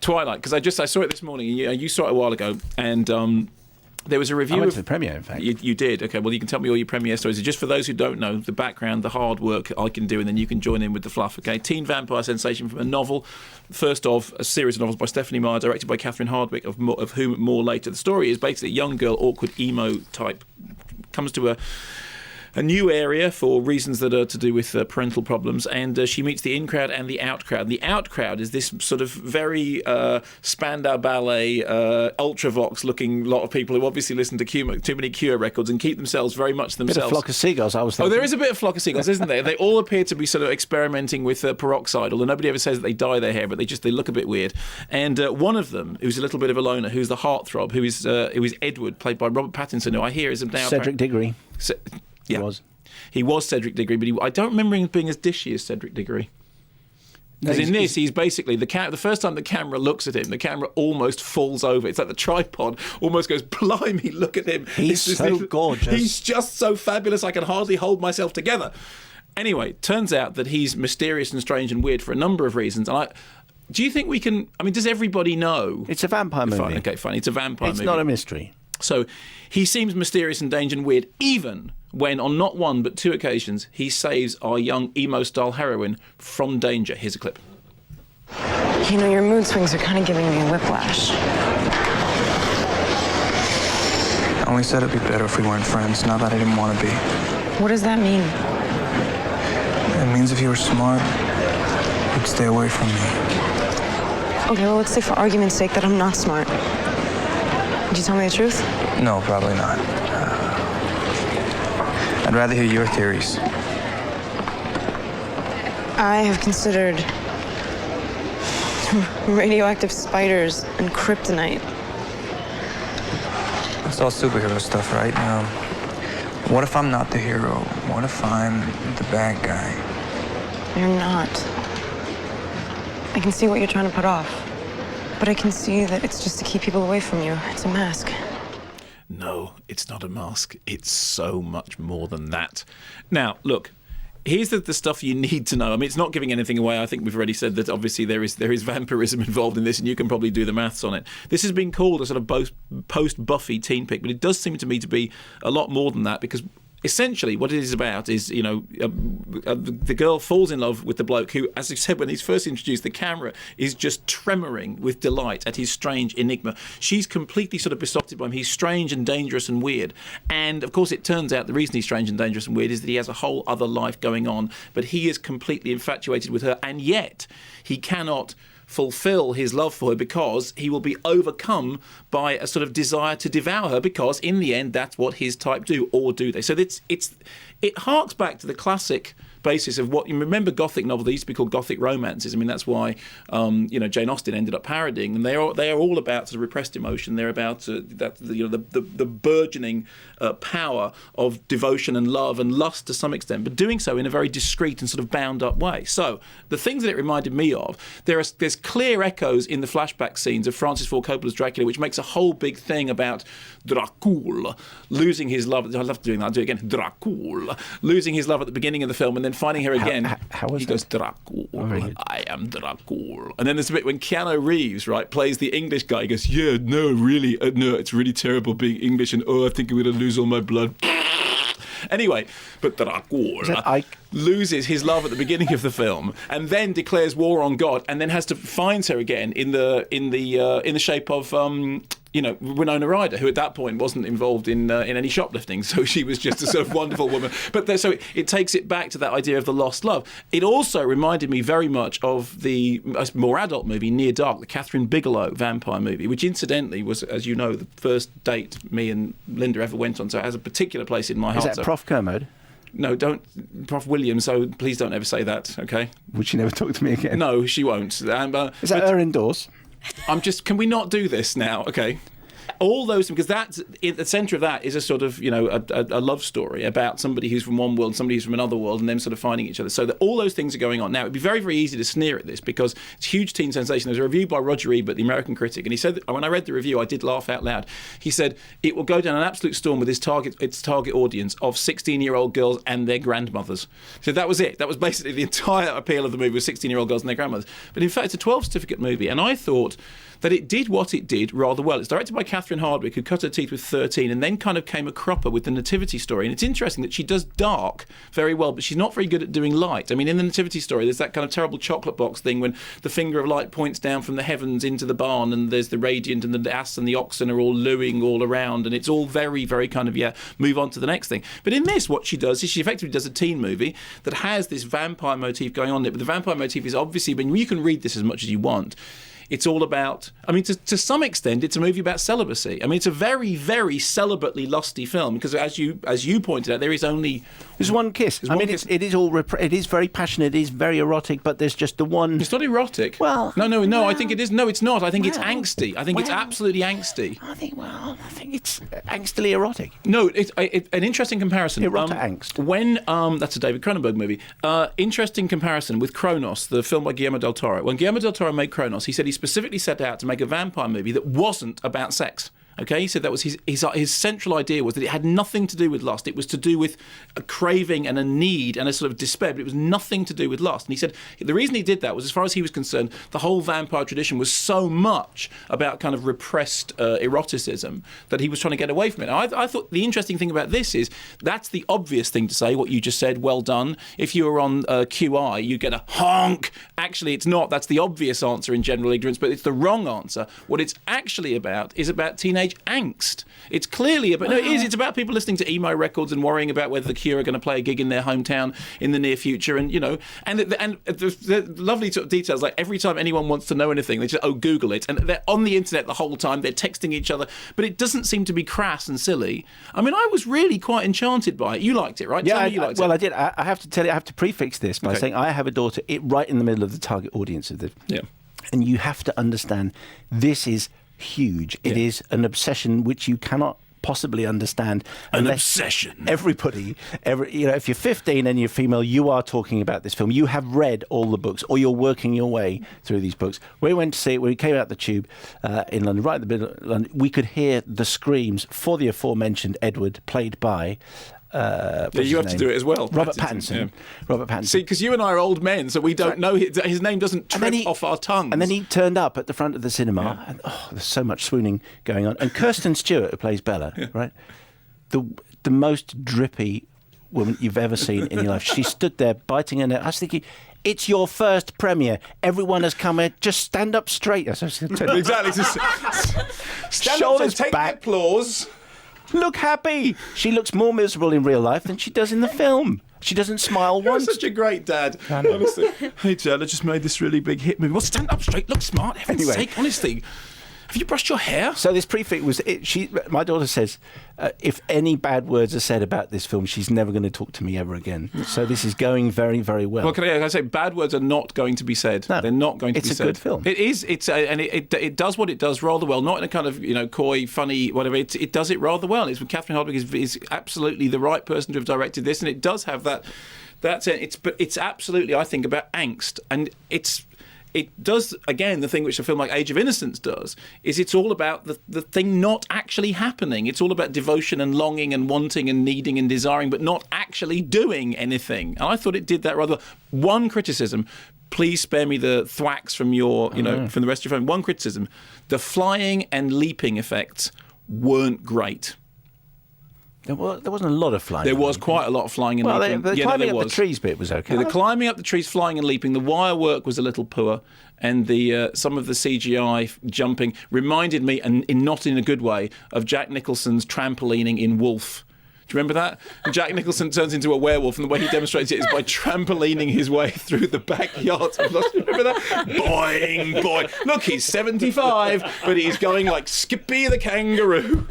Twilight, because I saw it this morning. You saw it a while ago, and there was a review. I went to the premiere, in fact. You did? Okay, well, you can tell me all your premiere stories. Just for those who don't know, the background, the hard work I can do, and then you can join in with the fluff, okay? Teen vampire sensation from a novel, first of a series of novels by Stephanie Meyer, directed by Catherine Hardwicke, of whom more later. The story is basically a young girl, awkward emo type, comes to a new area for reasons that are to do with parental problems, and she meets the in crowd and the out crowd. And the out crowd is this sort of very Spandau Ballet, Ultravox looking lot of people who obviously listen to too many Cure records and keep themselves very much themselves. Bit of Flock of Seagulls, I was thinking. Oh, there is a bit of Flock of Seagulls, isn't there? They all appear to be sort of experimenting with peroxide, although nobody ever says that they dye their hair, but they look a bit weird. And one of them, who's a little bit of a loner, who's the heartthrob, who is Edward, played by Robert Pattinson, who I hear is now Cedric Diggory. Yeah. He was Cedric Diggory, but I don't remember him being as dishy as Cedric Diggory. Because in this, he's basically, the first time the camera looks at him, the camera almost falls over. It's like the tripod almost goes, blimey, look at him. He's so gorgeous. He's just so fabulous, I can hardly hold myself together. Anyway, turns out that he's mysterious and strange and weird for a number of reasons. And do you think we can, does everybody know? It's a vampire movie. Fine, okay, fine, it's a vampire movie. It's not a mystery. So he seems mysterious and dangerous and weird, even when on not one but two occasions he saves our young emo-style heroine from danger. Here's a clip. Your mood swings are kind of giving me a whiplash. I only said it'd be better if we weren't friends, not that I didn't want to be. What does that mean? It means if you were smart, you'd stay away from me. Okay, well, let's say for argument's sake that I'm not smart. Would you tell me the truth? No, probably not. I'd rather hear your theories. I have considered radioactive spiders and kryptonite. It's all superhero stuff, right? What if I'm not the hero? What if I'm the bad guy? You're not. I can see what you're trying to put off. But I can see that it's just to keep people away from you. It's a mask. No, it's not a mask. It's so much more than that. Now, look, here's the stuff you need to know. It's not giving anything away. I think we've already said that obviously there is vampirism involved in this, and you can probably do the maths on it. This has been called a sort of post-Buffy teen pick, but it does seem to me to be a lot more than that, because essentially what it is about is, the girl falls in love with the bloke who, as I said, when he's first introduced, the camera is just tremoring with delight at his strange enigma. She's completely sort of besotted by him. He's strange and dangerous and weird. And, of course, it turns out the reason he's strange and dangerous and weird is that he has a whole other life going on, but he is completely infatuated with her, and yet he cannot fulfill his love for her because he will be overcome by a sort of desire to devour her, because in the end that's what his type do, or do they? So it harks back to the classic basis of what you remember. Gothic novels, they used to be called Gothic romances. That's why Jane Austen ended up parodying, and they are all about sort of repressed emotion. They're about the burgeoning power of devotion and love and lust to some extent, but doing so in a very discreet and sort of bound up way. So the things that it reminded me of, there's clear echoes in the flashback scenes of Francis Ford Coppola's Dracula, which makes a whole big thing about Dracula losing his love. I love doing that. I'll do it again. Dracula losing his love at the beginning of the film, and then finding her again. How was he that? goes, Dracula, I am Dracula. And then there's a bit when Keanu Reeves, right, plays the English guy. He goes, yeah, no, really, no, it's really terrible being English, and I think I'm going to lose all my blood. Anyway, but Dracula loses his love at the beginning of the film, and then declares war on God, and then has to find her again in the shape of Winona Ryder, who at that point wasn't involved in any shoplifting, so she was just a sort of wonderful woman. But so it takes it back to that idea of the lost love. It also reminded me very much of the more adult movie Near Dark, the Catherine Bigelow vampire movie, which incidentally was, as you know, the first date me and Linda ever went on, so it has a particular place in my heart. Is that Prof Kermode? No, don't, Prof. Williams, so please don't ever say that, okay? Would she never talk to me again? No, she won't. Is that her indoors? Can we not do this now, okay? all those, because that's at the centre of that is a sort of, you know, a love story about somebody who's from one world, somebody who's from another world, and them sort of finding each other. So that all those things are going on. Now, it'd be very, very easy to sneer at this because it's a huge teen sensation. There's a review by Roger Ebert, the American critic, and he said, when I read the review, I did laugh out loud. He said, it will go down an absolute storm with its target audience of 16-year-old girls and their grandmothers. So that was it. That was basically the entire appeal of the movie, was 16-year-old girls and their grandmothers. But in fact, it's a 12 certificate movie, and I thought that it did what it did rather well. It's directed by Catherine Hardwicke, who cut her teeth with 13 and then kind of came a cropper with the Nativity Story. And it's interesting that she does dark very well, but she's not very good at doing light. I mean, in the Nativity Story, there's that kind of terrible chocolate box thing when the finger of light points down from the heavens into the barn, and there's the radiant, and the ass and the oxen are all looing all around, and it's all very, very kind of, move on to the next thing. But in this, what she does is she effectively does a teen movie that has this vampire motif going on in it, but the vampire motif is obviously, when you can read this as much as you want, it's all about, I mean, to some extent, it's a movie about celibacy. I mean, it's a very, very celibately lusty film because, as you pointed out, there's one kiss. It is all it is very passionate. It is very erotic, but there's just the one. It's not erotic. Well, no. I think it is. No, it's not. I think it's angsty. I think it's absolutely angsty. I think it's angstily erotic. No, it's an interesting comparison. Erotic angst. When that's a David Cronenberg movie. Interesting comparison with Kronos, the film by Guillermo del Toro. When Guillermo del Toro made Kronos, he said he specifically set out to make a vampire movie that wasn't about sex. Okay, he said that was his central idea was that it had nothing to do with lust. It was to do with a craving and a need and a sort of despair, but it was nothing to do with lust. And he said the reason he did that was, as far as he was concerned, the whole vampire tradition was so much about kind of repressed eroticism that he was trying to get away from it. And I thought the interesting thing about this is that's the obvious thing to say, what you just said, well done. If you were on QI, you get a honk. Actually, it's not. That's the obvious answer in general ignorance, but it's the wrong answer. What it's actually about is about teenage angst. It's clearly about, no, it is. It's about people listening to emo records and worrying about whether the Cure are going to play a gig in their hometown in the near future, and the lovely sort of details, like every time anyone wants to know anything, they just Google it, and they're on the internet the whole time. They're texting each other, but it doesn't seem to be crass and silly. I mean, I was really quite enchanted by it. You liked it, right? Yeah, you liked it. I did. I have to tell you, I have to prefix this by saying I have a daughter right in the middle of the target audience of this. Yeah, and you have to understand this is huge. It is an obsession which you cannot possibly understand. An obsession. Everybody, if you're 15 and you're female, you are talking about this film. You have read all the books, or you're working your way through these books. We went to see it when we came out the tube in London, right in the middle of London. We could hear the screams for the aforementioned Edward, played by you have to do it as well. Robert Pattinson. Yeah. Robert Pattinson. See, because you and I are old men, so we don't know his name doesn't trip off our tongues. And then he turned up at the front of the cinema, and there's so much swooning going on. And Kirsten Stewart, who plays Bella, right, the most drippy woman you've ever seen in your life. She stood there biting her nail. I was thinking, it's your first premiere. Everyone has come here. Just stand up straight. Exactly. Stand Shoulders up, take back. The applause. Look happy. She looks more miserable in real life than she does in the film. She doesn't smile once. You're such a great dad. Honestly. Hey, Dad, I just made this really big hit movie. Well, stand up straight. Look smart. Heaven's sake, honestly. Have you brushed your hair? So this prefix was my daughter says if any bad words are said about this film, she's never going to talk to me ever again. So this is going very, very well. Well, can I say bad words are not going to be said. No, they're not going to be said. It's a good film. It is. And it does what it does rather well. Not in a kind of coy, funny, whatever. It does it rather well. It's Catherine Hardwicke is absolutely the right person to have directed this, and it does have that. But it's absolutely, I think, about angst, and it does, again, the thing which a film like Age of Innocence does, is it's all about the thing not actually happening. It's all about devotion and longing and wanting and needing and desiring, but not actually doing anything. And I thought it did that rather. One criticism, please spare me the thwacks from from the rest of your film. One criticism, the flying and leaping effects weren't great. There wasn't a lot of flying. There was quite a lot of flying and leaping. The climbing up the trees bit was okay. Yeah, the climbing up the trees, flying and leaping. The wire work was a little poor, and some of the CGI jumping reminded me, and not in a good way, of Jack Nicholson's trampolining in Wolf. Do you remember that? Jack Nicholson turns into a werewolf, and the way he demonstrates it is by trampolining his way through the backyard. Remember that? Boing, boing. Look, he's 75, but he's going like Skippy the kangaroo.